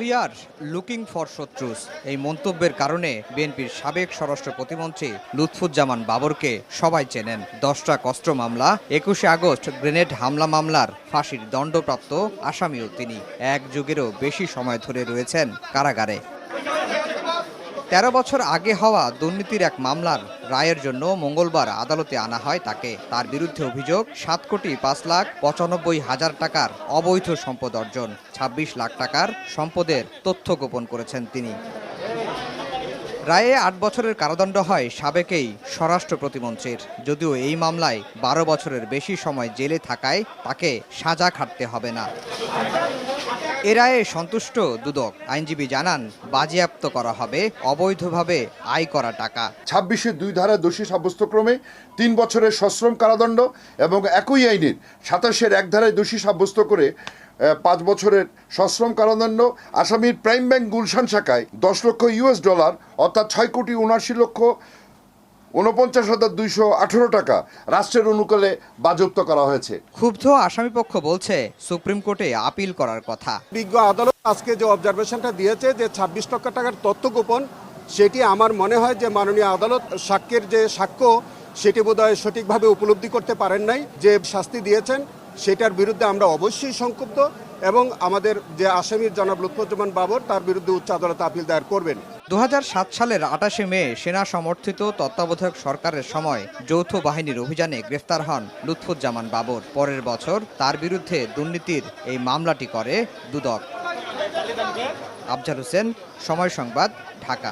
We are looking for শত্রুস এই মন্তব্যের কারণে বিএনপির সাবেক স্বরাষ্ট্র প্রতিমন্ত্রী লুৎফুজ্জামান বাবরকে সবাই চেনেন। 10টা অস্ত্র মামলা, 21শে আগস্ট গ্রেনেড হামলা মামলার ফাঁসির দণ্ডপ্রাপ্ত আসামিও তিনি। এক যুগেরও বেশি সময় ধরে রয়েছেন কারাগারে। 13 বছর আগে হওয়া দুর্নীতির এক মামলার রায়ের জন্য মঙ্গলবার আদালতে আনা হয় তাকে। তার বিরুদ্ধে অভিযোগ 7,95,95,000 টাকার অবৈধ সম্পদ অর্জন, 26 লাখ টাকার সম্পদের তথ্য গোপন করেছেন তিনি। রায়ে 8 বছরের কারাদণ্ড হয় সাবেকেই স্বরাষ্ট্র প্রতিমন্ত্রীর। যদিও এই মামলায় 12 বছরের বেশি সময় জেলে থাকায় তাকে সাজা খাটতে হবে না। এ রায়ে সন্তুষ্ট দুদক। আইনজীবী জানান, বাজেয়াপ্ত করা হবে অবৈধভাবে আয় করা টাকা। 26-এর 2 ধারায় দোষী সাব্যস্তক্রমে 3 বছরের সশ্রম কারাদণ্ড এবং একই আইনের 27-এর 1 ধারায় দোষী সাব্যস্ত করে 5 বছরের সশ্রম কারাদণ্ড। আসামির প্রাইম ব্যাংক গুলশান শাখায় $10 লক্ষ অর্থাৎ 6,49,49,218 টাকা রাষ্ট্রের অনুকূলে বাজেয়াপ্ত করা হয়েছে। ক্ষুব্ধ আসামিপক্ষ বলছে সুপ্রিম কোর্টে আপিল করার কথা। বিজ্ঞ আদালত আজকে যে অবজারভেশনটা দিয়েছে যে 26 লক্ষ টাকার তথ্য গোপন, সেটি আমার মনে হয় যে মাননীয় আদালত সাক্ষ্যের যে সাক্ষ্য সেটি বোধহয় সঠিকভাবে উপলব্ধি করতে পারেন নাই। যে শাস্তি দিয়েছেন সেটার বিরুদ্ধে আমরা অবশ্যই সংক্ষুব্ধ এবং আমাদের যে আসামির জনাব লুৎফুজ্জামান বাবর তার বিরুদ্ধে উচ্চ আদালতে আপিল দায়ের করবেন। 2007 সালের 28শে মে সেনা সমর্থিত তত্ত্বাবধায়ক সরকারের সময় যৌথ বাহিনীর অভিযানে গ্রেফতার হন লুৎফুজ্জামান বাবর। পরের বছর তার বিরুদ্ধে দুর্নীতির এই মামলাটি করে দুদক। আফজাল হোসেন, সময় সংবাদ, ঢাকা।